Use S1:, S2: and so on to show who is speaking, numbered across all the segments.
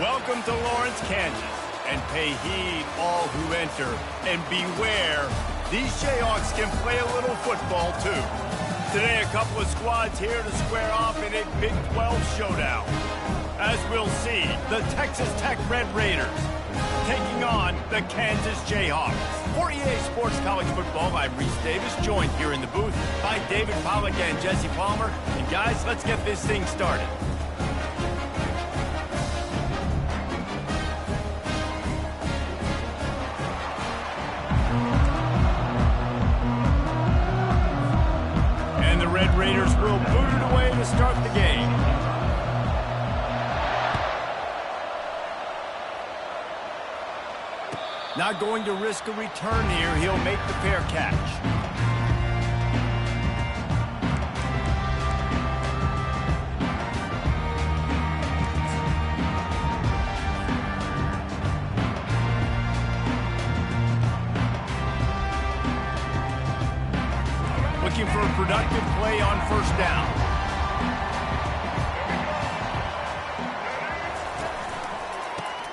S1: Welcome to Lawrence, Kansas, and pay heed all who enter, and beware, these Jayhawks can play a little football too. Today, a couple of squads here to square off in a Big 12 showdown. As we'll see, the Texas Tech Red Raiders taking on the Kansas Jayhawks. For EA Sports College Football, I'm Reese Davis, joined here in the booth by David Pollack and Jesse Palmer. And guys, let's get this thing started. And the Red Raiders will boot it away to start the game. Not going to risk a return here. He'll make the fair catch. Looking for a productive play on first down.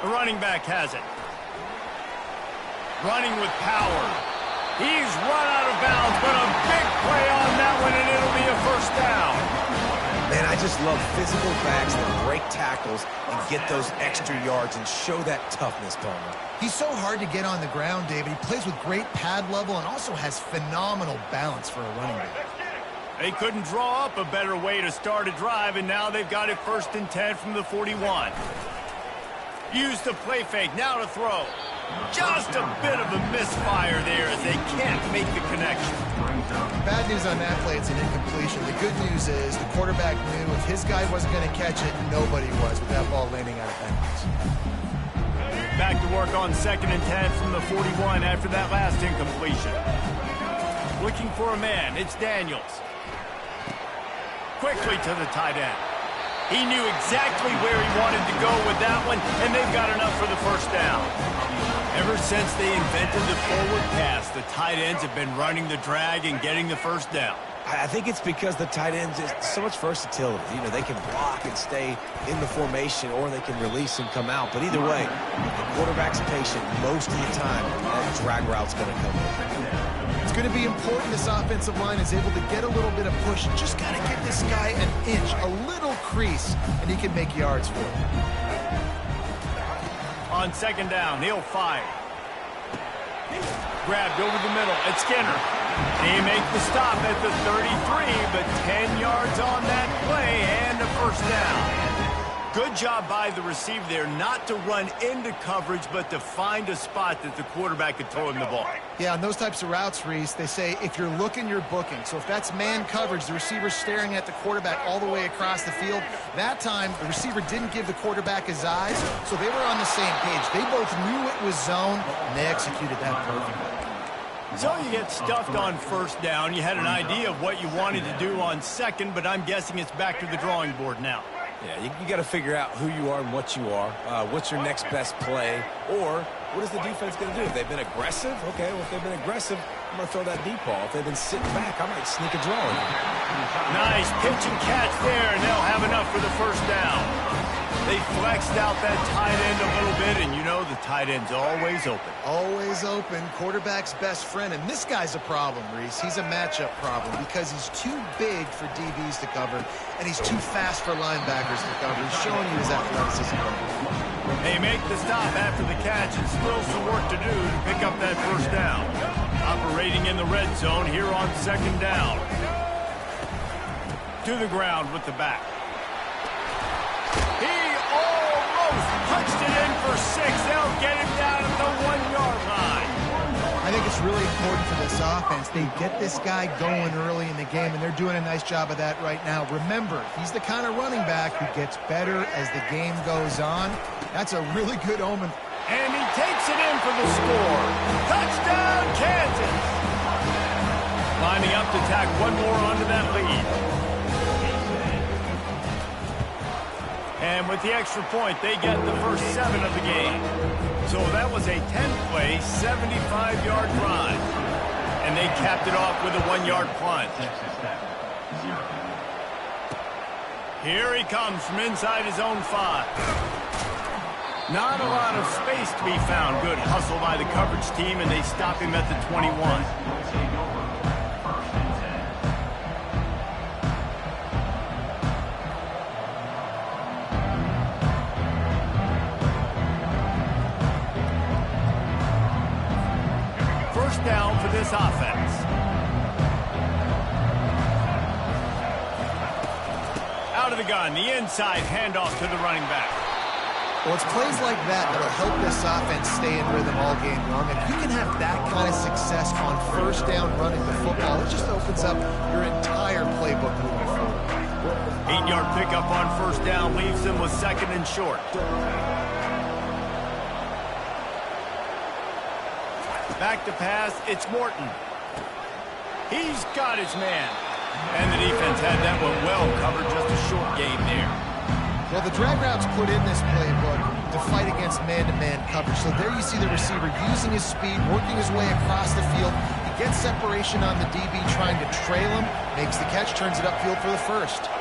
S1: The running back has it. Running with power. He's run out of bounds, but a big play on that one, and it'll be a first down.
S2: Man, I just love physical backs that break tackles and get those extra yards and show that toughness, Palmer.
S3: He's so hard to get on the ground, David. He plays with great pad level and also has phenomenal balance for a running back.
S1: They couldn't draw up a better way to start a drive, and now they've got it 1st and 10 from the 41. Use the play fake, now to throw. Just a bit of a misfire there as they can't make the connection.
S3: Bad news on that play, it's an incompletion. The good news is the quarterback knew if his guy wasn't going to catch it, nobody was with that ball landing out of bounds.
S1: Back to work on 2nd and 10 from the 41 after that last incompletion. Looking for a man, it's Daniels. Quickly to the tight end. He knew exactly where he wanted to go with that one, and they've got enough for the first down. Ever since they invented the forward pass, the tight ends have been running the drag and getting the first down.
S2: I think it's because the tight ends is so much versatility. You know, they can block and stay in the formation, or they can release and come out. But either way, the quarterback's patient most of the time, that drag route's going to come in.
S3: It's going to be important this offensive line is able to get a little bit of push. Just got to give this guy an inch, a little crease, and he can make yards for it.
S1: On 2nd down, he'll fire. Grabbed over the middle. It's Skinner. They make the stop at the 33, but 10 yards on that play and a first down. Good job by the receiver there not to run into coverage, but to find a spot that the quarterback could throw him the ball.
S3: Yeah, on those types of routes, Reese, they say if you're looking, you're booking. So if that's man coverage, the receiver's staring at the quarterback all the way across the field. That time, the receiver didn't give the quarterback his eyes, so they were on the same page. They both knew it was zone, and they executed that perfectly.
S1: So you get stuffed on first down. You had an idea of what you wanted to do on 2nd, but I'm guessing it's back to the drawing board now.
S2: Yeah, you got to figure out who you are and what you are. What's your next best play? Or what is the defense going to do? If they've been aggressive, okay, well, if they've been aggressive, I'm going to throw that deep ball. If they've been sitting back, I might sneak a draw in.
S1: Nice pitch and catch there, and they'll have enough for the first down. They flexed out that tight end a little bit, and you know the tight end's always open.
S3: Always open, quarterback's best friend. And this guy's a problem, Reese. He's a matchup problem because he's too big for DBs to cover, and he's too fast for linebackers to cover. He's showing you his athleticism.
S1: They make the stop after the catch, and still some work to do to pick up that first down. Operating in the red zone here on 2nd down. To the ground with the back. He almost punched it in for 6. They'll get him down at the 1-yard line.
S3: I think it's really important for this offense. They get this guy going early in the game, and they're doing a nice job of that right now. Remember, he's the kind of running back who gets better as the game goes on. That's a really good omen.
S1: And he takes it in for the score. Touchdown, Kansas! Lining up to tack one more onto that lead. And with the extra point, they get the first 7 of the game. So that was a 10-play, 75-yard drive. And they capped it off with a 1-yard plunge. Here he comes from inside his own 5. Not a lot of space to be found. Good hustle by the coverage team, and they stop him at the 21. First down for this offense. Out of the gun, the inside handoff to the running back.
S3: Well, it's plays like that that'll help this offense stay in rhythm all game long. If you can have that kind of success on first down running the football, it just opens up your entire playbook moving forward.
S1: 8-yard pickup on first down leaves them with second and short. Back to pass, it's Morton. He's got his man. And the defense had that one well covered, just a short game there.
S3: Well, the drag route's put in this playbook to fight against man-to-man coverage. So there you see the receiver using his speed, working his way across the field. He gets separation on the DB trying to trail him, makes the catch, turns it upfield for the first.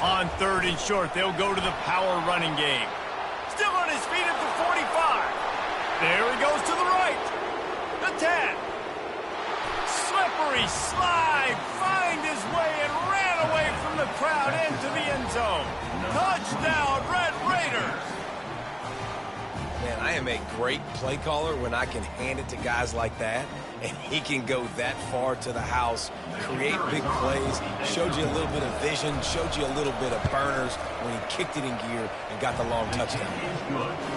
S1: On third and short, they'll go to the power running game. Still on his feet at the 45. There he goes to the right. The 10. Slippery slide, find his way and ran away from the crowd into the end zone. Touchdown, Red Raiders.
S2: Man, I am a great play caller when I can hand it to guys like that, and he can go that far to the house, create big plays, showed you a little bit of vision, showed you a little bit of burners when he kicked it in gear and got the long touchdown.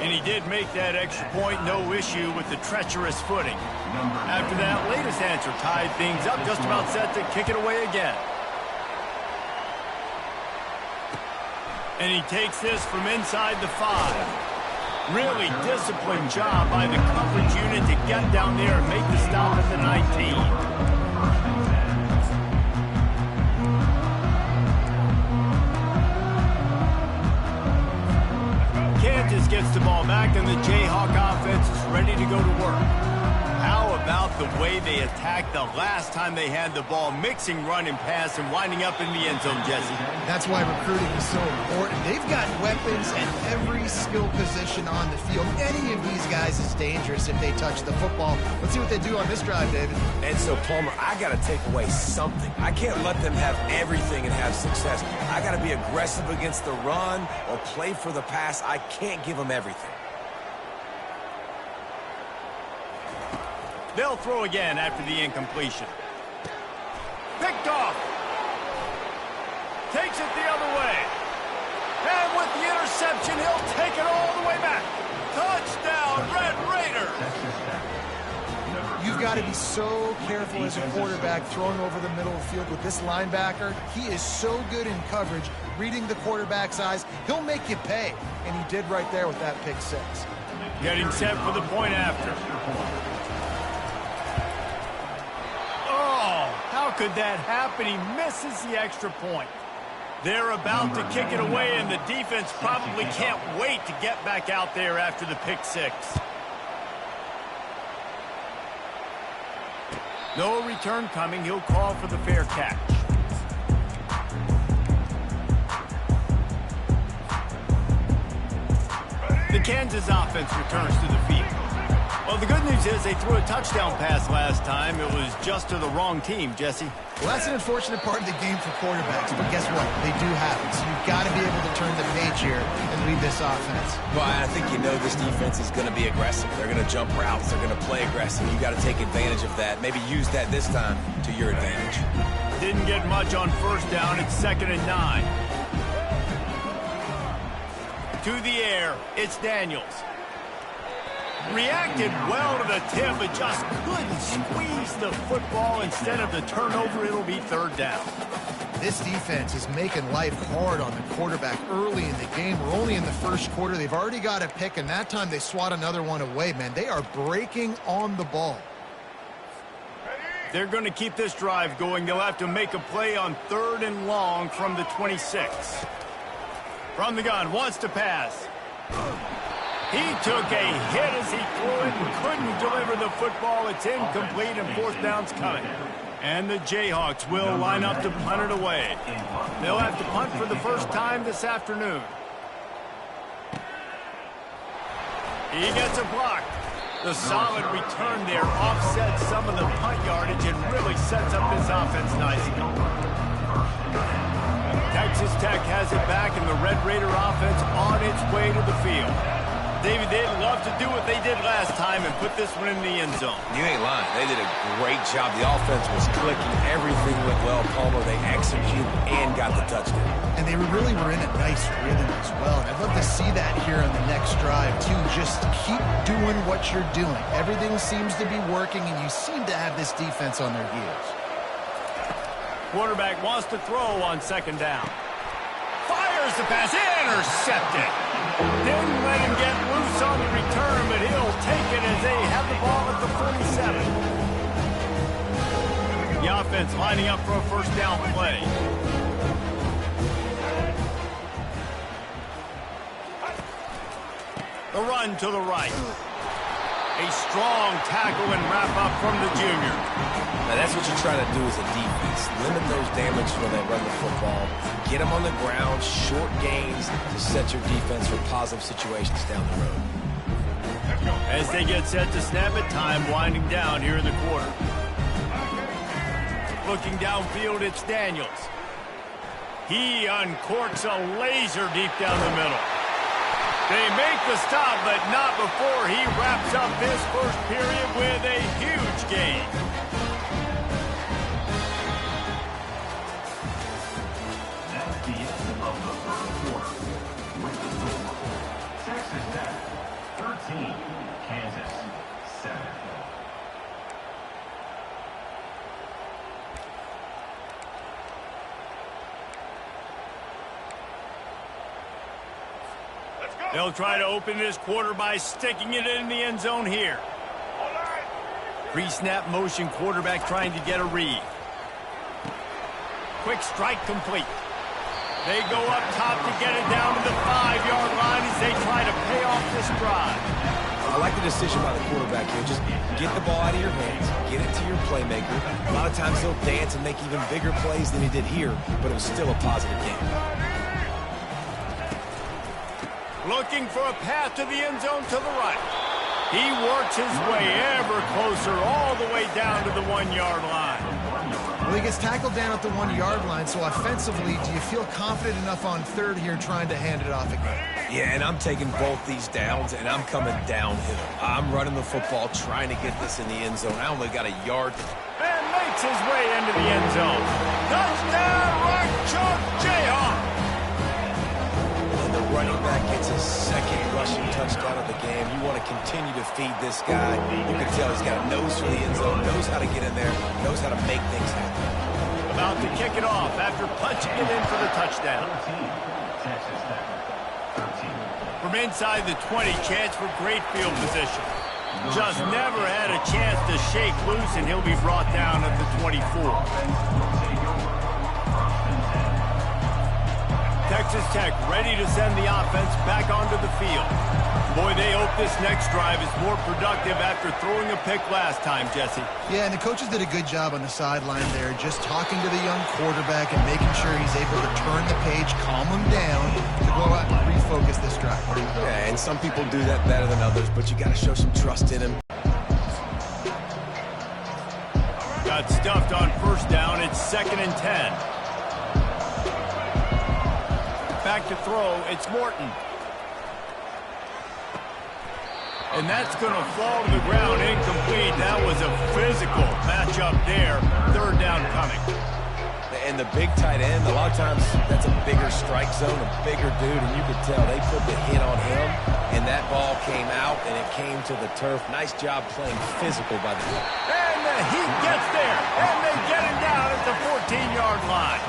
S1: And he did make that extra point, no issue with the treacherous footing. After that latest answer tied things up, just about set to kick it away again. And he takes this from inside the 5. Really disciplined job by the coverage unit to get down there and make the stop at the 19. Kansas gets the ball back, and the Jayhawk offense is ready to go to work. How about the way they attacked the last time they had the ball, mixing run and pass and winding up in the end zone, Jesse?
S3: That's why recruiting is so important. They've got weapons at every skill position on the field. Any of these guys is dangerous if they touch the football. Let's see what they do on this drive, David.
S2: And so, Palmer, I got to take away something. I can't let them have everything and have success. I got to be aggressive against the run or play for the pass. I can't give them everything.
S1: They'll throw again after the incompletion. Picked off. Takes it the other way. And with the interception, he'll take it all the way back. Touchdown, Red Raiders.
S3: You've got to be so careful as a quarterback throwing over the middle of the field with this linebacker. He is so good in coverage, reading the quarterback's eyes. He'll make you pay, and he did right there with that pick 6.
S1: Getting set for the point after. Oh, how could that happen? He misses the extra point. They're about to kick it away, and the defense probably can't wait to get back out there after the pick 6. No return coming. He'll call for the fair catch. The Kansas offense returns to the field. Well, the good news is they threw a touchdown pass last time. It was just to the wrong team, Jesse.
S3: Well, that's an unfortunate part of the game for quarterbacks, but guess what? They do happen. So you've got to be able to turn the page here and lead this offense.
S2: Well, I think you know this defense is going to be aggressive. They're going to jump routes. They're going to play aggressive. You got to take advantage of that. Maybe use that this time to your advantage.
S1: Didn't get much on first down. It's 2nd and 9. To the air, it's Daniels. Reacted well to the tip, but just couldn't squeeze the football. Instead of the turnover, it'll be 3rd down.
S3: This defense is making life hard on the quarterback early in the game. We're only in the first quarter. They've already got a pick, and that time they swat another one away, man. They are breaking on the ball.
S1: They're going to keep this drive going. They'll have to make a play on 3rd and long from the 26. From the gun, wants to pass. He took a hit as he threw it and couldn't deliver the football. It's incomplete, and 4th down's coming. And the Jayhawks will line up to punt it away. They'll have to punt for the first time this afternoon. He gets a block. The solid return there offsets some of the punt yardage and really sets up this offense nicely. Texas Tech has it back, and the Red Raider offense on its way to the field. David, they'd love to do what they did last time and put this one in the end zone.
S2: You ain't lying. They did a great job. The offense was clicking. Everything went well, Palmer. They executed and got the touchdown.
S3: And they really were in a nice rhythm as well. And I'd love to see that here on the next drive, too. Just keep doing what you're doing. Everything seems to be working, and you seem to have this defense on their heels.
S1: Quarterback wants to throw on second down. Fires the pass. Intercepted. Didn't let him get loose on the return, but he'll take it as they have the ball at the 47. The offense lining up for a first down play. The run to the right. A strong tackle and wrap up from the junior.
S2: Now that's what you're trying to do as a defense. Limit those damage when they run the football. Get them on the ground, short gains to set your defense for positive situations down the road.
S1: As they get set to snap it, time winding down here in the quarter. Looking downfield, it's Daniels. He uncorks a laser deep down the middle. They make the stop, but not before he wraps up this first period with a huge gain.
S4: That's the end of the first quarter. With the score, Texas Tech 13, Kansas 7.
S1: They'll try to open this quarter by sticking it in the end zone here. Pre-snap motion, quarterback trying to get a read. Quick strike complete. They go up top to get it down to the 5-yard line as they try to pay off this drive.
S2: I like the decision by the quarterback here. Just get the ball out of your hands, get it to your playmaker. A lot of times he'll dance and make even bigger plays than he did here, but it was still a positive game.
S1: Looking for a path to the end zone to the right. He works his way ever closer all the way down to the 1-yard line.
S3: Well, he gets tackled down at the 1-yard line, so offensively, do you feel confident enough on third here trying to hand it off again?
S2: Yeah, and I'm taking both these downs, and I'm coming downhill. I'm running the football, trying to get this in the end zone. I only got a yard.
S1: And makes his way into the end zone. Touchdown, Rock Chalk Jayhawk.
S2: Running back gets his second rushing touchdown of the game. You want to continue to feed this guy. You can tell he's got a nose for the end zone, knows how to get in there, knows how to make things happen.
S1: About to kick it off after punching it in for the touchdown.
S4: 13, Texas Tech 13.
S1: From inside the 20, chance for great field position. Just never had a chance to shake loose, and he'll be brought down at the 24. Texas Tech ready to send the offense back onto the field. Boy, they hope this next drive is more productive after throwing a pick last time, Jesse.
S3: Yeah, and the coaches did a good job on the sideline there, just talking to the young quarterback and making sure he's able to turn the page, calm him down, to go out and refocus this drive.
S2: Yeah, and some people do that better than others, but you got to show some trust in him.
S1: Got stuffed on first down. It's 2nd and 10. Back to throw, it's Morton. And that's going to fall to the ground incomplete. That was a physical matchup there. Third down coming.
S2: And the big tight end, a lot of times that's a bigger strike zone, a bigger dude, and you could tell they put the hit on him, and that ball came out, and it came to the turf. Nice job playing physical by the team.
S1: And the heat gets there, and they get him down at the 14-yard line.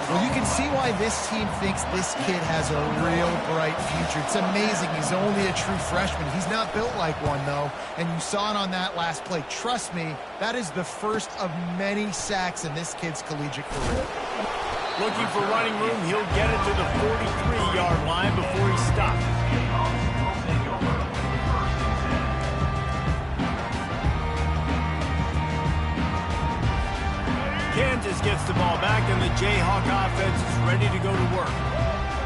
S3: Well, you can see why this team thinks this kid has a real bright future. It's amazing. He's only a true freshman. He's not built like one, though, and you saw it on that last play. Trust me, that is the first of many sacks in this kid's collegiate career.
S1: Looking for running room, he'll get it to the 43-yard line before he stops. Kansas gets the ball back, and the Jayhawk offense is ready to go to work.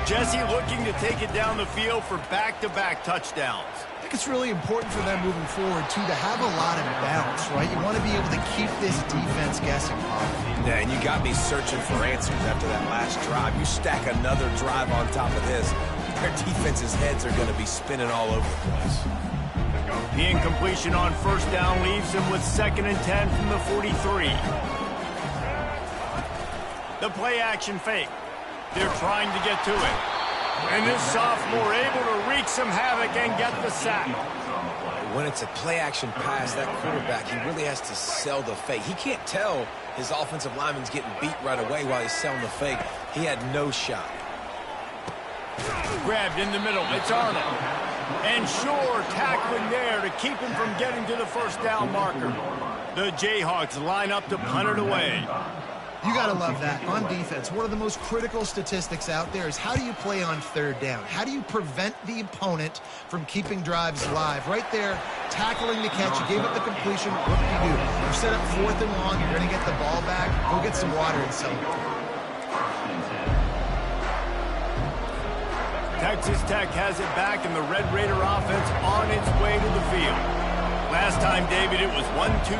S1: Jesse looking to take it down the field for back-to-back touchdowns.
S3: think it's really important for them moving forward, too, to have a lot of balance, right? You want to be able to keep this defense guessing, Bob.
S2: Yeah, and you got me searching for answers after that last drive. You stack another drive on top of this, their defense's heads are going to be spinning all over the place.
S1: The incompletion on first down leaves him with 2nd and 10 from the 43. The play-action fake. They're trying to get to it. And this sophomore able to wreak some havoc and get the sack.
S2: When it's a play-action pass, that quarterback, he really has to sell the fake. He can't tell his offensive lineman's getting beat right away while he's selling the fake. He had no shot.
S1: Grabbed in the middle. It's Arnold. And Shore tackling there to keep him from getting to the first down marker. The Jayhawks line up to punt it away.
S3: You got to love that. On defense, one of the most critical statistics out there is how do you play on 3rd down? How do you prevent the opponent from keeping drives alive? Right there, tackling the catch. You gave up the completion. What do you do? You set up 4th and long. You're going to get the ball back. Go get some water and celebrate.
S1: Texas Tech has it back, and the Red Raider offense on its way to the field. Last time, David, it was 1-2-3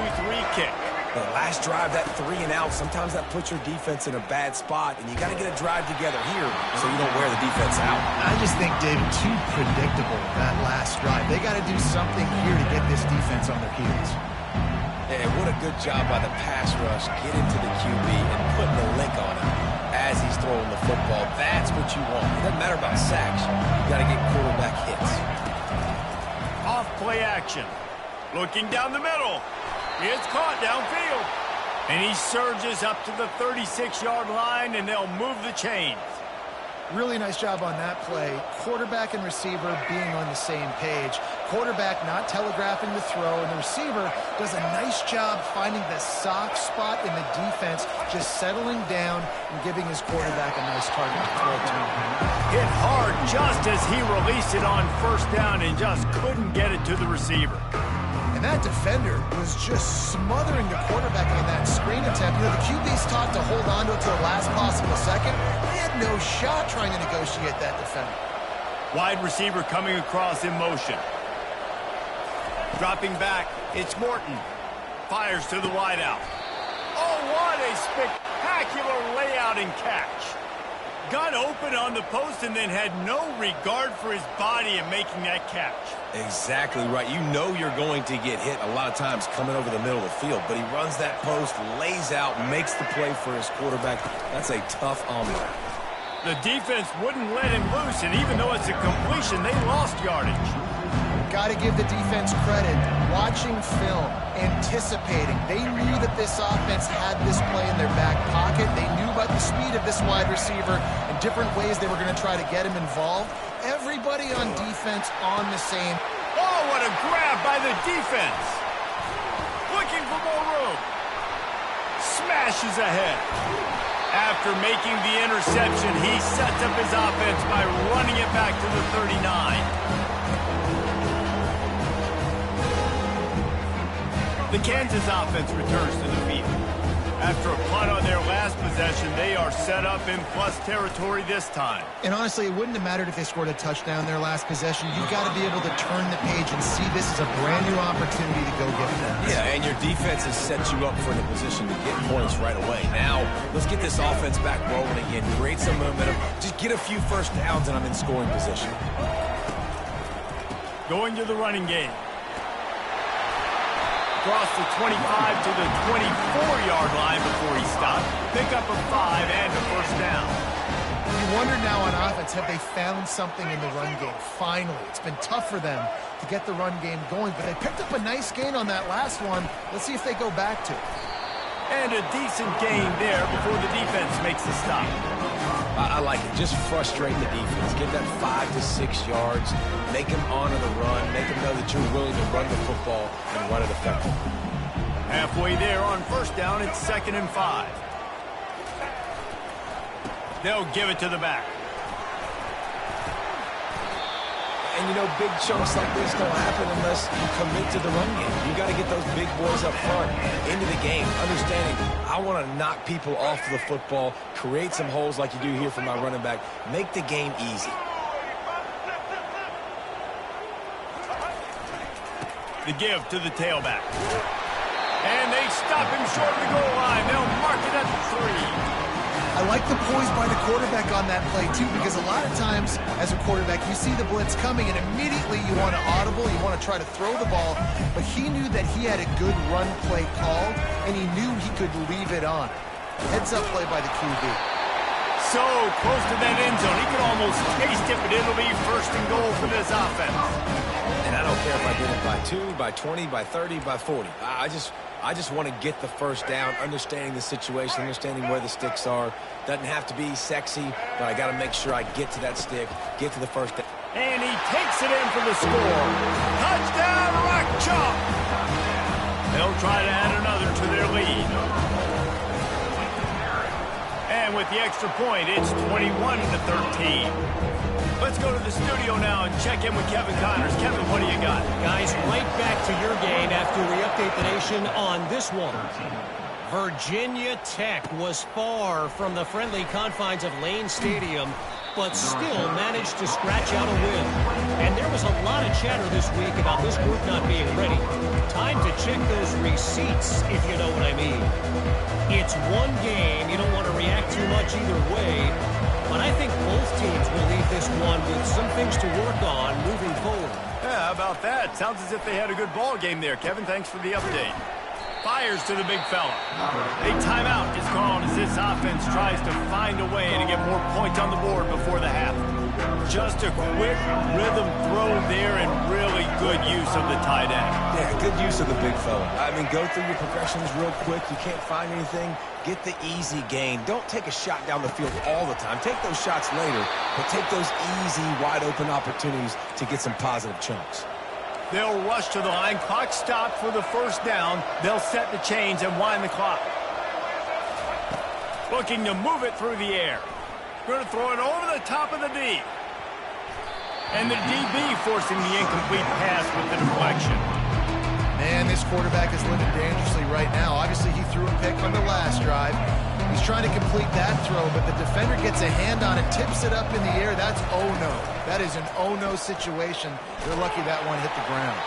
S1: kick.
S2: The last drive, that 3 and out, sometimes that puts your defense in a bad spot, and you got to get a drive together here so you don't wear the defense out.
S3: I just think, David, too predictable, that last drive. They got to do something here to get this defense on their heels.
S2: And what a good job by the pass rush. Get into the QB and putting the lick on him as he's throwing the football. That's what you want. It doesn't matter about sacks. You got to get quarterback hits.
S1: Off play action. Looking down the middle. It's caught downfield. And he surges up to the 36-yard line, and they'll move the chains.
S3: Really nice job on that play. Quarterback and receiver being on the same page. Quarterback not telegraphing the throw, and the receiver does a nice job finding the soft spot in the defense, just settling down and giving his quarterback a nice target to throw to.
S1: Hit hard just as he released it on first down and just couldn't get it to the receiver.
S3: And that defender was just smothering the quarterback on that screen attempt. You know, the QB's taught to hold on to it to the last possible second. They had no shot trying to negotiate that defender.
S1: Wide receiver coming across in motion. Dropping back, it's Morton. Fires to the wideout. Oh, what a spectacular layout and catch. Got open on the post and then had no regard for his body in making that catch.
S2: Exactly right. You know you're going to get hit a lot of times coming over the middle of the field, but he runs that post, lays out, makes the play for his quarterback. That's a tough hombre.
S1: The defense wouldn't let him loose, and even though it's a completion, they lost yardage.
S3: Got to give the defense credit. Watching film, anticipating. They knew that this offense had this play in their back pocket. They knew about the speed of this wide receiver and different ways they were going to try to get him involved. Everybody on defense on the same.
S1: Oh, what a grab by the defense. Looking for more room. Smashes ahead. After making the interception, he sets up his offense by running it back to the 39. The Kansas offense returns to the field. After a punt on their last possession, they are set up in plus territory this time.
S3: And honestly, it wouldn't have mattered if they scored a touchdown their last possession. You've got to be able to turn the page and see this as a brand new opportunity to go get points.
S2: Yeah, and your defense has set you up for the position to get points right away. Now, let's get this offense back rolling again, create some momentum, just get a few first downs, and I'm in scoring position.
S1: Going to the running game. Across the 25 to the 24-yard line before he stopped. Pick up a 5 and a first down.
S3: You wonder now on offense, have they found something in the run game? Finally, it's been tough for them to get the run game going, but they picked up a nice gain on that last one. Let's see if they go back to it.
S1: And a decent gain there before the defense makes the stop.
S2: I like it. Just frustrate the defense. Get that 5 to 6 yards. Make them honor the run. Make them know that you're willing to run the football and run it effectively.
S1: Halfway there on first down, it's 2nd and 5. They'll give it to the back.
S2: And, you know, big chunks like this don't happen unless you commit to the run game. You got to get those big boys up front into the game, understanding I want to knock people off the football, create some holes like you do here for my running back, make the game easy.
S1: The give to the tailback. And they stop him short of the goal line. They'll mark it at the 3.
S3: I like the poise by the quarterback on that play, too, because a lot of times as a quarterback, you see the blitz coming, and immediately you want to audible, you want to try to throw the ball, but he knew that he had a good run play call, and he knew he could leave it on. Heads-up play by the QB.
S1: So close to that end zone. He could almost taste it, but it'll be first and goal for this offense.
S2: And I don't care if I did it by 2, by 20, by 30, by 40. I just want to get the first down, understanding the situation, understanding where the sticks are. Doesn't have to be sexy, but I got to make sure I get to that stick, get to the first down.
S1: And he takes it in for the score. Touchdown, Rock Chalk. They'll try to add another to their lead. And with the extra point, it's 21-13. Let's go to the studio now and check in with Kevin Connors. Kevin, what do you got?
S5: Guys, right back to your game after we update the nation on this one. Virginia Tech was far from the friendly confines of Lane Stadium, but still managed to scratch out a win. And there was a lot of chatter this week about this group not being ready. Time to check those receipts, if you know what I mean. It's one game. You don't want to react too much either way. But I think both teams will leave this one with some things to work on moving forward.
S1: Yeah, how about that? Sounds as if they had a good ball game there. Kevin, thanks for the update. Fires to the big fella. A timeout is called as this offense tries to find a way to get more points on the board before the half. Just a quick rhythm throw there and really good use of the tight end.
S2: Yeah, good use of the big fella. I mean, go through your progressions real quick. You can't find anything. Get the easy gain. Don't take a shot down the field all the time. Take those shots later, but take those easy, wide-open opportunities to get some positive chunks.
S1: They'll rush to the line. Clock stopped for the first down. They'll set the chains and wind the clock. Looking to move it through the air. Going to throw it over the top of the D. And the DB forcing the incomplete pass with the deflection.
S3: Man, this quarterback is living dangerously right now. Obviously, he threw a pick on the last drive. He's trying to complete that throw, but the defender gets a hand on it, tips it up in the air. That's oh-no. That is an oh-no situation. They're lucky that one hit the ground.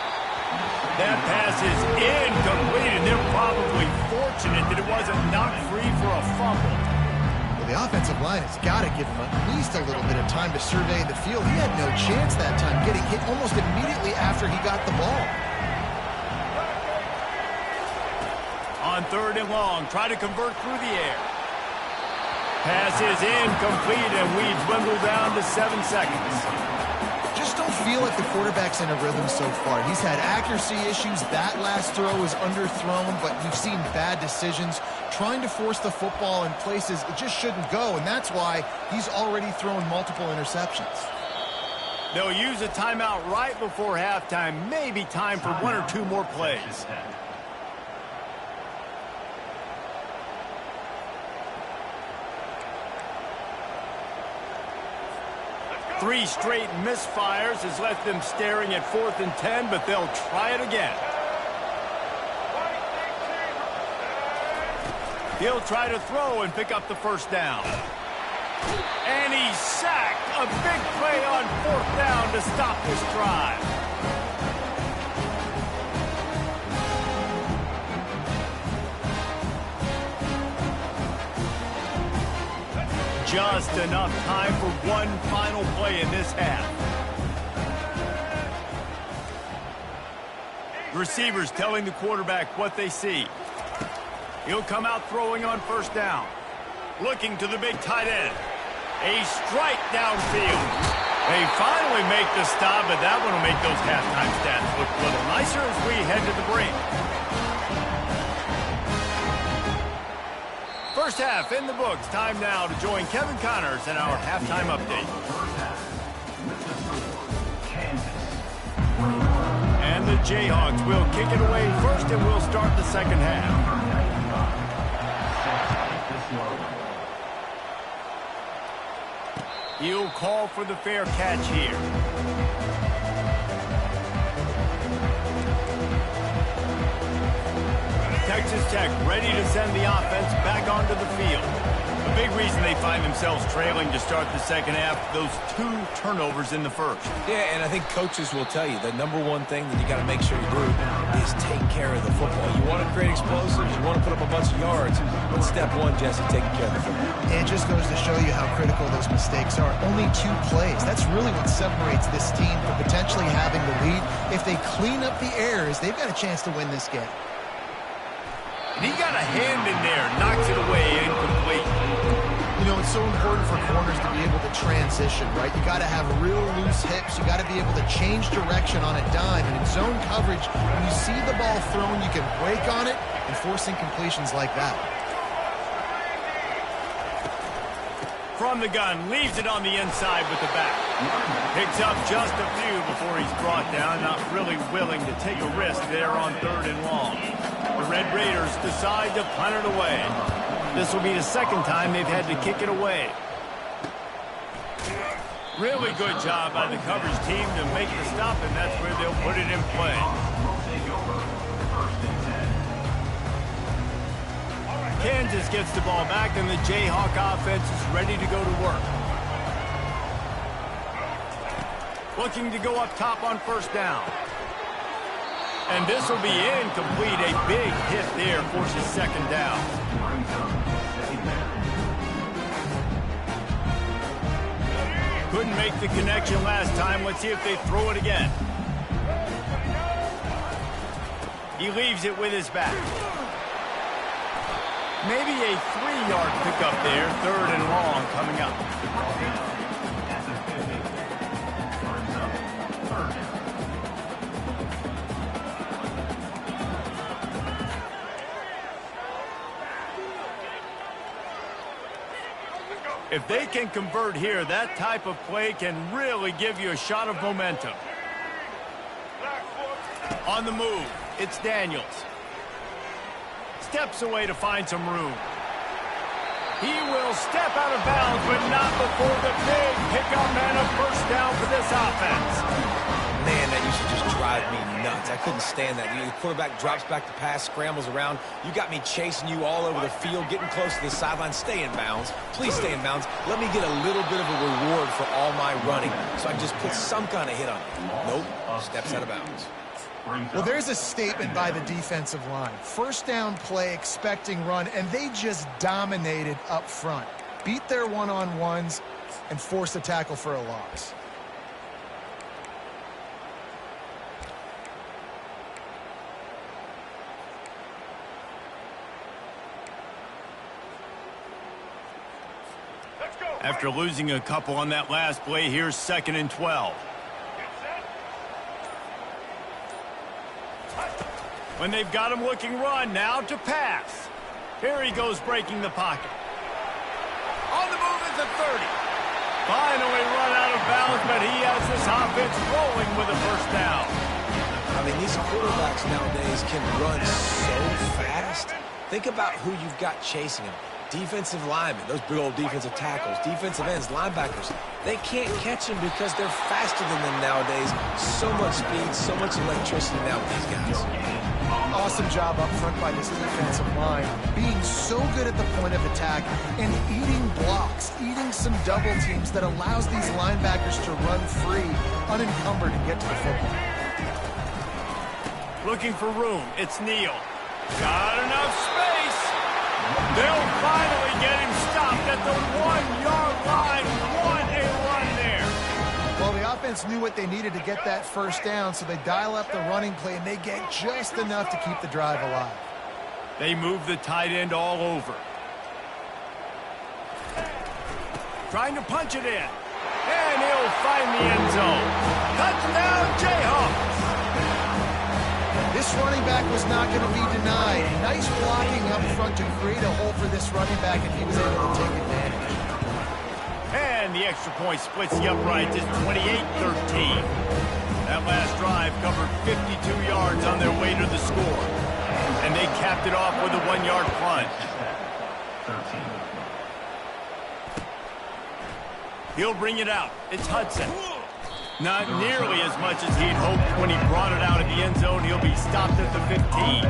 S1: That pass is incomplete, and they're probably fortunate that it wasn't knocked free for a fumble.
S3: Well, the offensive line has got to give him at least a little bit of time to survey the field. He had no chance that time, getting hit almost immediately after he got the ball.
S1: On third and long, try to convert through the air. Pass is incomplete, and we dwindle down to 7 seconds.
S3: Just don't feel like the quarterback's in a rhythm so far. He's had accuracy issues. That last throw was underthrown, but you've seen bad decisions. Trying to force the football in places it just shouldn't go, and that's why he's already thrown multiple interceptions.
S1: They'll use a timeout right before halftime. Maybe time for 1 or 2 more plays. 3 straight misfires has left them staring at 4th and 10, but they'll try it again. He'll try to throw and pick up the first down. And he's sacked. A big play on 4th down to stop this drive. Just enough time for one final play in this half. Receivers telling the quarterback what they see. He'll come out throwing on first down. Looking to the big tight end. A strike downfield. They finally make the stop, but that one will make those halftime stats look a little nicer as we head to the break. First half in the books. Time now to join Kevin Connors in our halftime update. And the Jayhawks will kick it away first, and we'll start the second half. He'll call for the fair catch here. Texas Texas Tech ready to send the offense back onto the field. A big reason they find themselves trailing to start the second half, those 2 turnovers in the first.
S2: Yeah, and I think coaches will tell you the number one thing that you got to make sure you do is take care of the football. You want to create explosives, you want to put up a bunch of yards, but step one, Jesse, taking care of the football.
S3: It just goes to show you how critical those mistakes are. Only 2 plays. That's really what separates this team from potentially having the lead. If they clean up the errors, they've got a chance to win this game.
S1: And he got a hand in there, knocks it away, incomplete.
S3: You know, it's so important for corners to be able to transition, right? You got to have real loose hips. You got to be able to change direction on a dime. And in zone coverage, when you see the ball thrown, you can break on it and force incompletions like that.
S1: From the gun, leaves it on the inside with the back. Picks up just a few before he's brought down, not really willing to take a risk there on 3rd and long. The Red Raiders decide to punt it away. This will be the second time they've had to kick it away. Really good job by the coverage team to make the stop, and that's where they'll put it in play. Kansas gets the ball back, and the Jayhawk offense is ready to go to work. Looking to go up top on 1st down. And this will be incomplete. A big hit there forces 2nd down. Couldn't make the connection last time. Let's see if they throw it again. He leaves it with his back. Maybe a 3-yard pickup there. 3rd and long coming up. If they can convert here, that type of play can really give you a shot of momentum. On the move, it's Daniels. Steps away to find some room. He will step out of bounds, but not before the big pickup and a 1st down for this offense.
S2: Man, that used to just drive me nuts. I couldn't stand that. The quarterback drops back to pass, scrambles around. You got me chasing you all over the field, getting close to the sideline. Stay in bounds. Please stay in bounds. Let me get a little bit of a reward for all my running, so I can just put some kind of hit on you. Nope, steps out of bounds.
S3: Well, there's a statement by the defensive line. 1st down play, expecting run, and they just dominated up front. Beat their one-on-ones and force a tackle for a loss.
S1: After losing a couple on that last play, here's 2nd and 12. When they've got him looking run, now to pass. Here he goes breaking the pocket. On the move is a 30. Finally run out of bounds, but he has this offense rolling with a 1st down.
S2: I mean, these quarterbacks nowadays can run so fast. Think about who you've got chasing them. Defensive linemen, those big old defensive tackles, defensive ends, linebackers. They can't catch them because they're faster than them nowadays. So much speed, so much electricity now with these guys.
S3: Awesome job up front by this defensive line, being so good at the point of attack and eating blocks, eating some double teams that allows these linebackers to run free, unencumbered, and get to the football.
S1: Looking for room, it's Neal. Got enough space. They'll finally get him stopped at the 1-yard line. What a run there.
S3: Well, the offense knew what they needed to get that 1st down, so they dial up the running play, and they get just enough to keep the drive alive.
S1: They move the tight end all over. Trying to punch it in. And he'll find the end zone. Touchdown, Jayhawks.
S3: This running back was not going to be denied. Nice blocking up front to create a hole for this running back, and he was able to take advantage.
S1: And the extra point splits the uprights. It's 28-13. That last drive covered 52 yards on their way to the score. And they capped it off with a 1-yard punt. He'll bring it out. It's Hudson. Not nearly as much as he'd hoped when he brought it out of the end zone. He'll be stopped at the 15.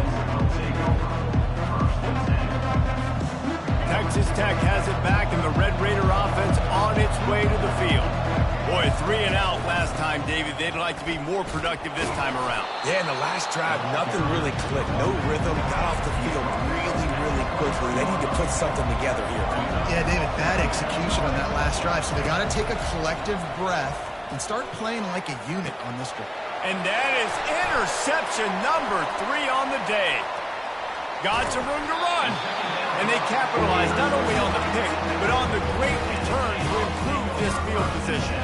S1: Tech has it back, and the Red Raider offense on its way to the field. Boy, 3 and out last time, David. They'd like to be more productive this time around.
S2: Yeah, in the last drive, nothing really clicked. No rhythm, got off the field really, really quickly. They need to put something together here.
S3: Yeah, David, bad execution on that last drive, so they got to take a collective breath and start playing like a unit on this drive.
S1: And that is interception number 3 on the day. Got some room to run. And they capitalized not only on the pick, but on the great return to improve this field position.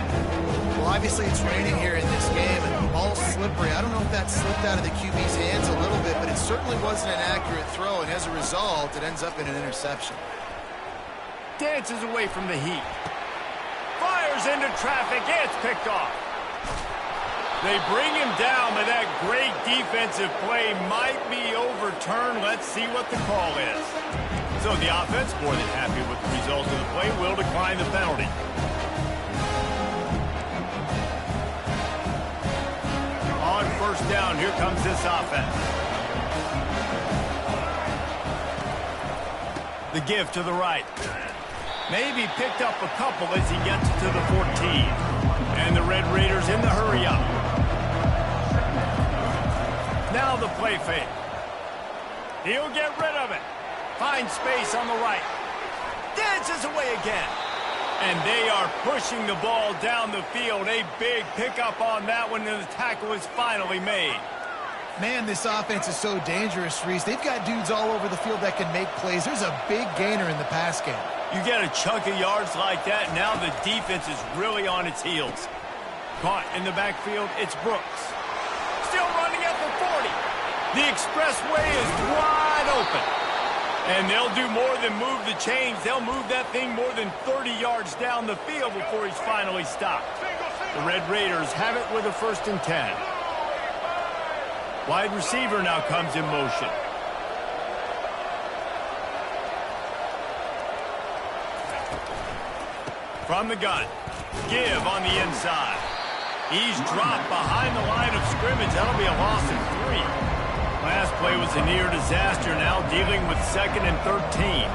S3: Well, obviously it's raining here in this game, and the ball's slippery. I don't know if that slipped out of the QB's hands a little bit, but it certainly wasn't an accurate throw, and as a result, it ends up in an interception.
S1: Dances away from the heat. Fires into traffic. It's picked off. They bring him down, but that great defensive play might be overturned. Let's see what the call is. So the offense, more than happy with the result of the play, will decline the penalty. On first down, here comes this offense. The give to the right. Maybe picked up a couple as he gets to the 14. And the Red Raiders in the hurry up. Now the play fake. He'll get rid of it. Finds space on the right. Dances away again. And they are pushing the ball down the field. A big pickup on that one, and the tackle is finally made.
S3: Man, this offense is so dangerous, Reese. They've got dudes all over the field that can make plays. There's a big gainer in the pass game.
S1: You get a chunk of yards like that, now the defense is really on its heels. Caught in the backfield, it's Brooks. Still running at the 40. The expressway is wide open. And they'll do more than move the chains. They'll move that thing more than 30 yards down the field before he's finally stopped. The Red Raiders have it with a 1st and 10. Wide receiver now comes in motion. From the gun. Give on the inside. He's dropped behind the line of scrimmage. That'll be a loss of 3. Last play was a near disaster, now dealing with 2nd and 13.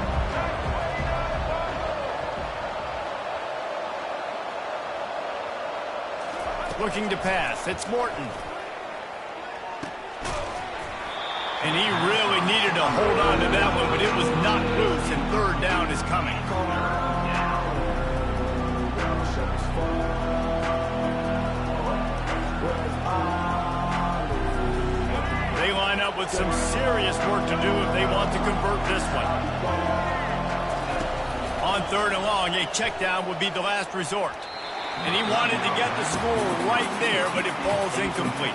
S1: Looking to pass. It's Morton. And he really needed to hold on to that one, but it was knocked loose, and 3rd down is coming. They line up with some serious work to do if they want to convert this one. On 3rd and long, a check down would be the last resort. And he wanted to get the score right there, but it falls incomplete.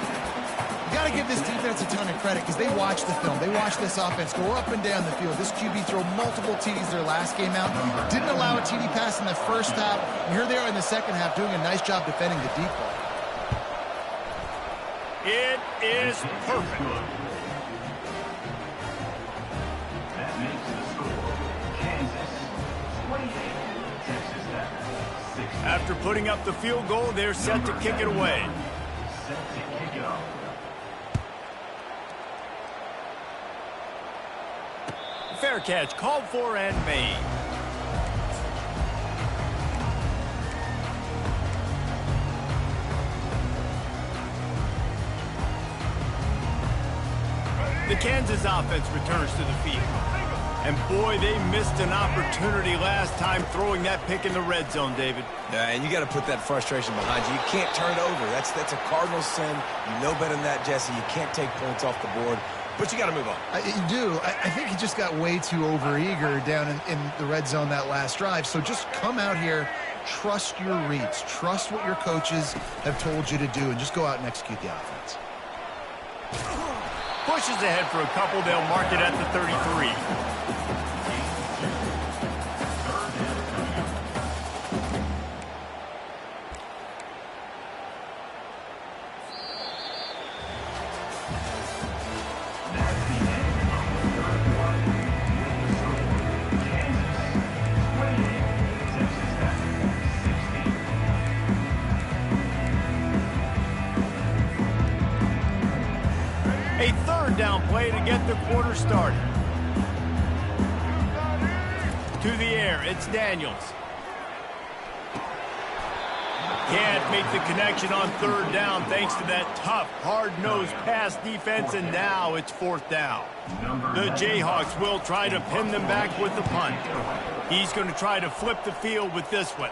S3: You got to give this defense a ton of credit because they watch the film. They watch this offense go up and down the field. This QB threw multiple TDs their last game out. Didn't allow a TD pass in the first half. And here they are in the second half doing a nice job defending the deep ball.
S1: It is perfect.
S4: That makes the score Kansas 28, Texas Tech 16.
S1: After putting up the field goal, they're set to kick it away.
S4: Set to kick it off.
S1: Fair catch, called for and made. The Kansas offense returns to the field. And boy, they missed an opportunity last time throwing that pick in the red zone, David.
S2: Yeah, and you got to put that frustration behind you. You can't turn it over. That's a cardinal sin. You know better than that, Jesse. You can't take points off the board. But you got to move on.
S3: You do. I think he just got way too overeager down in the red zone that last drive. So just come out here, trust your reads, trust what your coaches have told you to do, and just go out and execute the offense.
S1: Pushes ahead for a couple. They'll mark it at the 33. A 3rd down play to get the quarter started. To the air, it's Daniels. Can't make the connection on third down thanks to that tough, hard-nosed pass defense, and now it's fourth down. The Jayhawks will try to pin them back with the punt. He's going to try to flip the field with this one.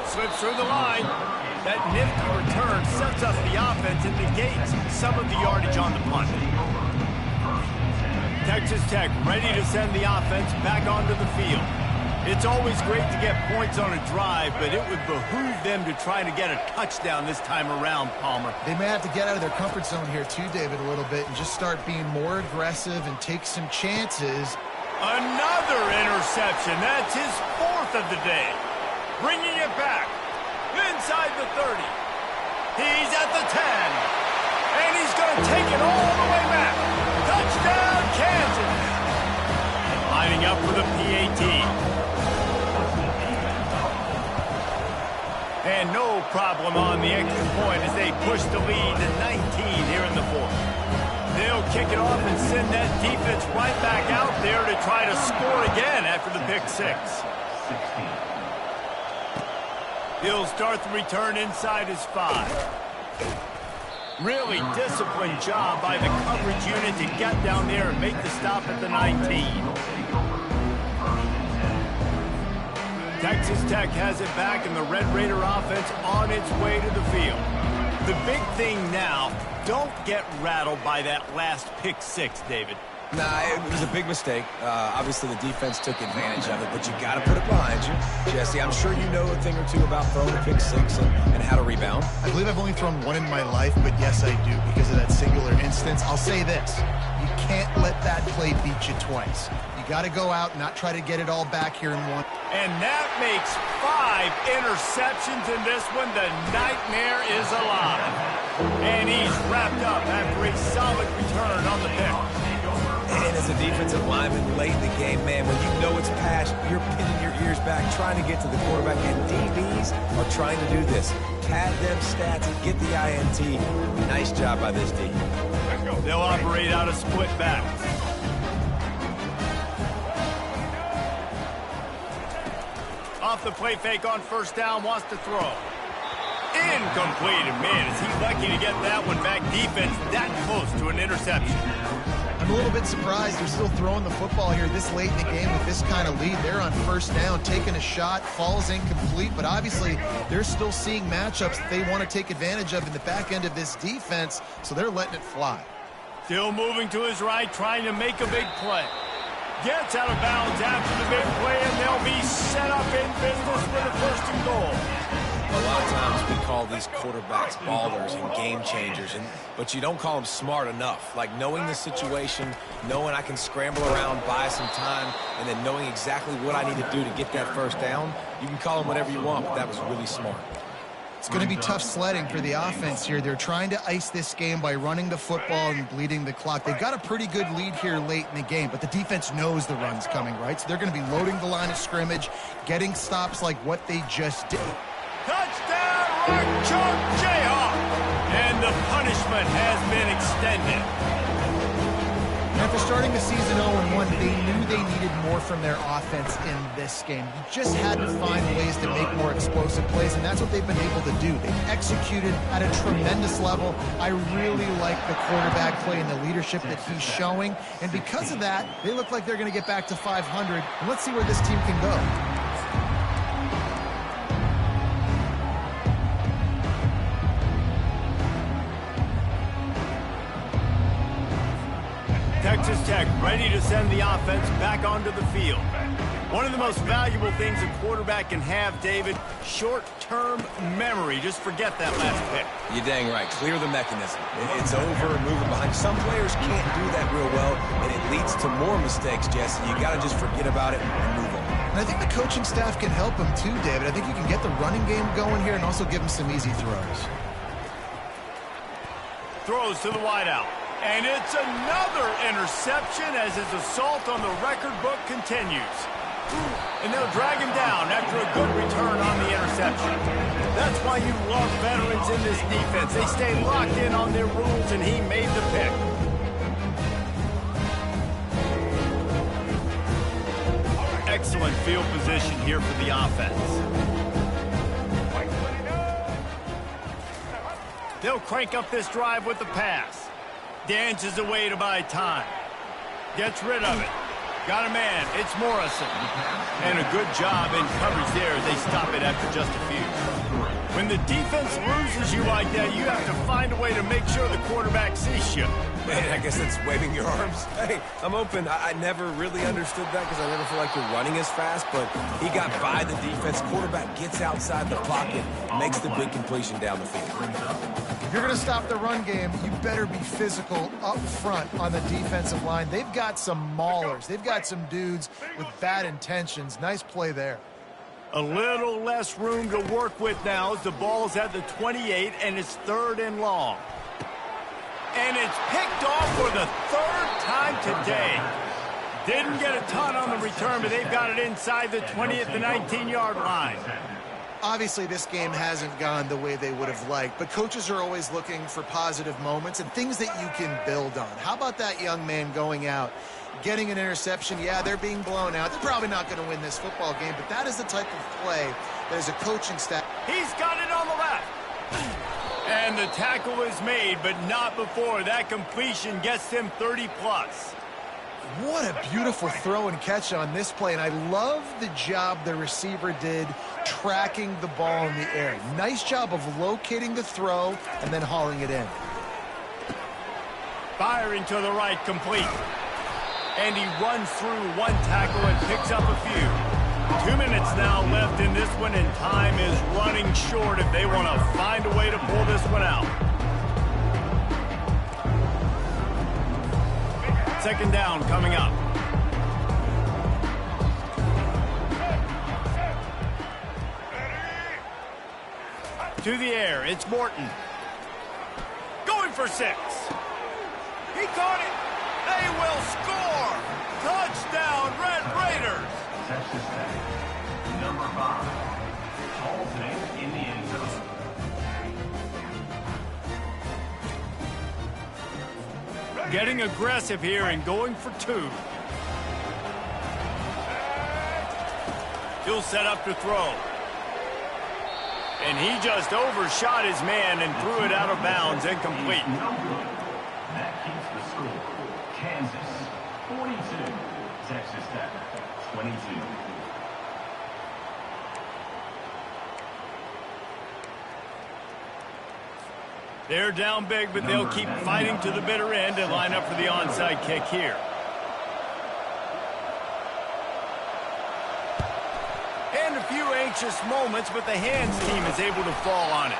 S1: Slips through the line. That nifty return sets up the offense and negates some of the yardage on the punt. Texas Tech ready to send the offense back onto the field. It's always great to get points on a drive, but it would behoove them to try to get a touchdown this time around, Palmer.
S3: They may have to get out of their comfort zone here too, David, a little bit and just start being more aggressive and take some chances.
S1: Another interception. That's his fourth of the day. Bringing it back inside the 30. He's at the 10. And he's going to take it all the way back. Touchdown, Kansas. Lining up for the PAT. And no problem on the extra point as they push the lead to 19 here in the fourth. They'll kick it off and send that defense right back out there to try to score again after the pick six. He'll start the return inside his 5. Really disciplined job by the coverage unit to get down there and make the stop at the 19. Texas Tech has it back, and the Red Raider offense on its way to the field. The big thing now, don't get rattled by that last pick six, David.
S2: Nah, it was a big mistake. Obviously, the defense took advantage of it, but you got to put it behind you. Jesse, I'm sure you know a thing or two about throwing a pick six and how to rebound.
S3: I believe I've only thrown one in my life, but yes, I do because of that singular instance. I'll say this. You can't let that play beat you twice. You got to go out and not try to get it all back here in one.
S1: And that makes 5 interceptions in this one. The nightmare is alive. And he's wrapped up after a solid return on the pick.
S2: And as a defensive lineman late in the game, man, when you know it's past, you're pinning your ears back, trying to get to the quarterback, and DBs are trying to do this. Pad them stats, get the INT. Nice job by this D.
S1: They'll operate out of split backs. Off the play fake on first down, wants to throw. Incomplete, and man, is he lucky to get that one back. Defense that close to an interception.
S3: I'm a little bit surprised they're still throwing the football here this late in the game with this kind of lead. They're on first down, taking a shot, falls incomplete, but obviously they're still seeing matchups that they want to take advantage of in the back end of this defense, so they're letting it fly.
S1: Still moving to his right, trying to make a big play. Gets out of bounds after the big play, and they'll be set up in business with a first and goal.
S2: A lot of times we call these quarterbacks ballers and game changers, but you don't call them smart enough. Like knowing the situation, knowing I can scramble around, buy some time, and then knowing exactly what I need to do to get that first down. You can call them whatever you want, but that was really smart.
S3: It's going to be tough sledding for the offense here. They're trying to ice this game by running the football and bleeding the clock. They've got a pretty good lead here late in the game, but the defense knows the run's coming, right? So they're going to be loading the line of scrimmage, getting stops like what they just did.
S1: Touchdown, Rock Chalk Jayhawk! And the punishment has been extended.
S3: After starting the season 0-1, they knew they needed more from their offense in this game. You just had to find ways to make more explosive plays, and that's what they've been able to do. They've executed at a tremendous level. I really like the quarterback play and the leadership that he's showing, and because of that, they look like they're going to get back to 500, and let's see where this team can go.
S1: Texas Tech ready to send the offense back onto the field. One of the most valuable things a quarterback can have, David, short-term memory. Just forget that last pick.
S2: You're dang right. Clear the mechanism. It's over and move it behind. Some players can't do that real well, and it leads to more mistakes, Jesse. You got to just forget about it and move on.
S3: And I think the coaching staff can help him too, David. I think you can get the running game going here and also give him some easy throws.
S1: Throws to the wideout. And it's another interception as his assault on the record book continues. And they'll drag him down after a good return on the interception. That's why you love veterans in this defense. They stay locked in on their rules, and he made the pick. field position here for the offense. They'll crank up this drive with the pass. Dances away to buy time. Gets rid of it. Got a man. It's Morrison. And a good job in coverage there. They stop it after just a few. When the defense loses you like that, you have to find a way to make sure the quarterback sees you.
S2: Man, I guess that's waving your arms. Hey, I'm open. I never really understood that because I never feel like you're running as fast, but he got by the defense. Quarterback gets outside the pocket, makes the big completion down the field.
S3: If you're going to stop the run game, you better be physical up front on the defensive line. They've got some maulers. They've got some dudes with bad intentions. Nice play there.
S1: A little less room to work with now as the ball's at the 28 and it's 3rd and long. And it's picked off for the 3rd time today. Didn't get a ton on the return, but they've got it inside the 20 at the 19-yard line.
S3: Obviously, this game hasn't gone the way they would have liked, but coaches are always looking for positive moments and things that you can build on. How about that young man going out, getting an interception? Yeah, they're being blown out. They're probably not going to win this football game, but that is the type of play that as a coaching staff.
S1: He's got it on the left. And the tackle is made, but not before. That completion gets him 30-plus.
S3: What a beautiful throw and catch on this play, and I love the job the receiver did tracking the ball in the air. Nice job of locating the throw and then hauling it in.
S1: Firing to the right, complete. And he runs through one tackle and picks up a few. 2 minutes now left in this one, and time is running short if they want to find a way to pull this one out. 2nd down coming up. To the air, it's Morton. Going for 6. He caught it. They will score. Touchdown, Red Raiders.
S4: Texas Tech, number 5. Hall today in the end zone.
S1: Getting aggressive here and going for 2. He'll set up to throw. And he just overshot his man and threw it out of bounds, incomplete.
S4: That keeps the score. Kansas, 42. Texas Tech, 22.
S1: They're down big, but they'll keep fighting to the bitter end and line up for the onside kick here. And a few anxious moments, but the hands team is able to fall on it.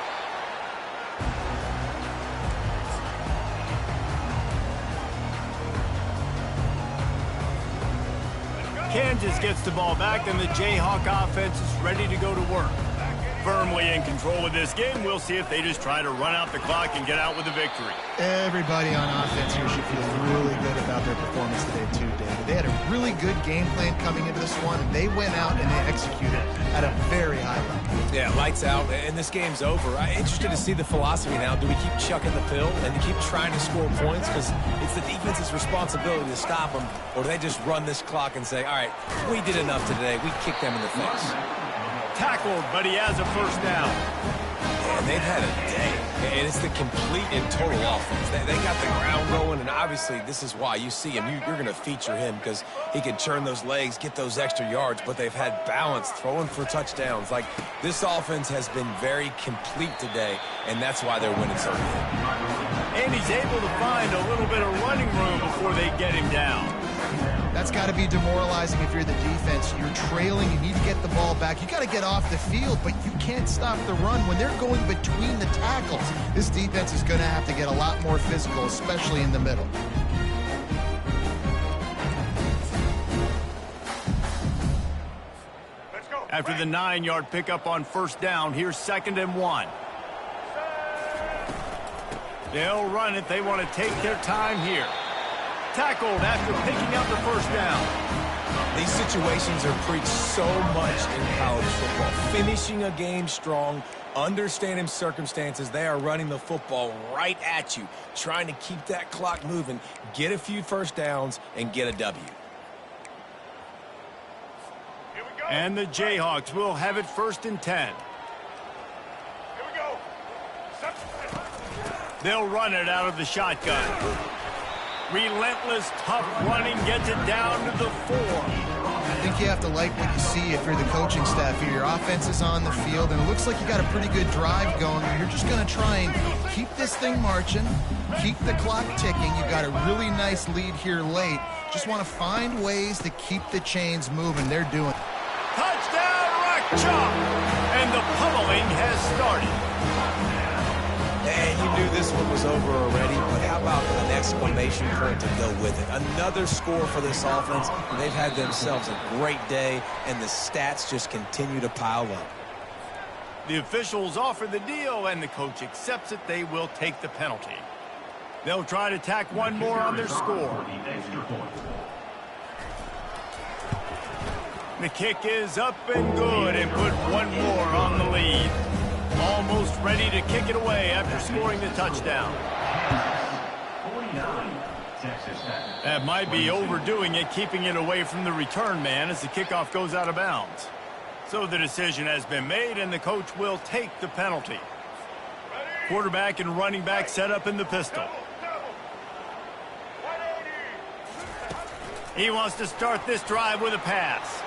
S1: Kansas gets the ball back, and the Jayhawk offense is ready to go to work. Firmly in control of this game. We'll see if they just try to run out the clock and get out with a victory.
S3: Everybody on offense here should feel really good about their performance today, too, David. They had a really good game plan coming into this one, and they went out and they executed at a very high level.
S2: Yeah, lights out, and this game's over. I'm interested to see the philosophy now. Do we keep chucking the pill and keep trying to score points? Because it's the defense's responsibility to stop them, or do they just run this clock and say, all right, we did enough today. We kicked them in the face.
S1: Tackled, but he has a 1st down.
S2: And they've had a day, and it's the complete and total offense. They got the ground going, and obviously this is why you see him. You're going to feature him because he can churn those legs, get those extra yards, but they've had balance, throwing for touchdowns. Like, this offense has been very complete today, and that's why they're winning so good.
S1: And he's able to find a little bit of running room before they get him down.
S3: That's got to be demoralizing if you're the defense. You're trailing. You need to get the ball back. You got to get off the field, but you can't stop the run when they're going between the tackles. This defense is going to have to get a lot more physical, especially in the middle.
S1: After the 9-yard pickup on 1st down, here's 2nd and 1. They'll run it. They want to take their time here. Tackled after picking up the 1st down.
S2: These situations are preached so much in college football. Finishing a game strong, understanding circumstances. They are running the football right at you, trying to keep that clock moving, get a few 1st downs, and get a W.
S6: Here we go.
S1: And the Jayhawks will have it 1st and 10. They'll run it out of the shotgun. Relentless, tough running gets it down to the 4.
S3: I think you have to like what you see if you're the coaching staff here. Your offense is on the field, and it looks like you got a pretty good drive going. You're just going to try and keep this thing marching, keep the clock ticking. You've got a really nice lead here late. Just want to find ways to keep the chains moving. They're doing it.
S1: Touchdown, Rock Chalk! And the pummeling has started.
S2: And you knew this one was over already, but how about an exclamation point to go with it? Another score for this offense. They've had themselves a great day, and the stats just continue to pile up.
S1: The officials offer the deal, and the coach accepts it. They will take the penalty. They'll try to tack one more on their score. The kick is up and good, and put one more on the lead. Almost ready to kick it away after scoring the touchdown. That might be overdoing it, keeping it away from the return man as the kickoff goes out of bounds. So the decision has been made, and the coach will take the penalty. Quarterback and running back set up in the pistol. He wants to start this drive with a pass.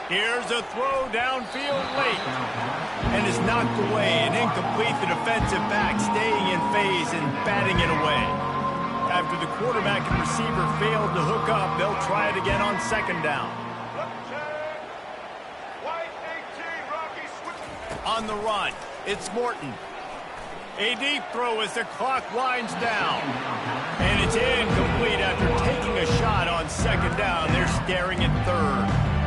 S1: Here's a throw downfield late. And is knocked away and incomplete. The defensive back staying in phase and batting it away. After the quarterback and receiver failed to hook up, they'll try it again on 2nd down. On the run, it's Morton. A deep throw as the clock winds down. And it's incomplete after taking a shot on 2nd down. They're staring at 3rd.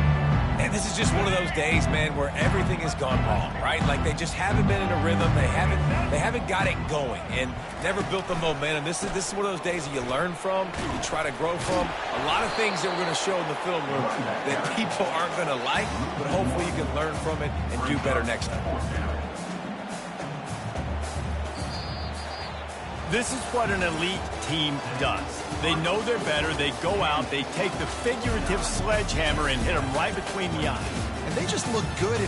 S2: And this is just one of those days, man, where everything has gone wrong, right? Like they just haven't been in a rhythm. They haven't got it going and never built the momentum. This is one of those days that you learn from, you try to grow from. A lot of things that we're going to show in the film room that people aren't going to like, but hopefully you can learn from it and do better next time.
S1: This is what an elite team does. They know they're better. They go out. They take the figurative sledgehammer and hit them right between the eyes.
S3: And they just look good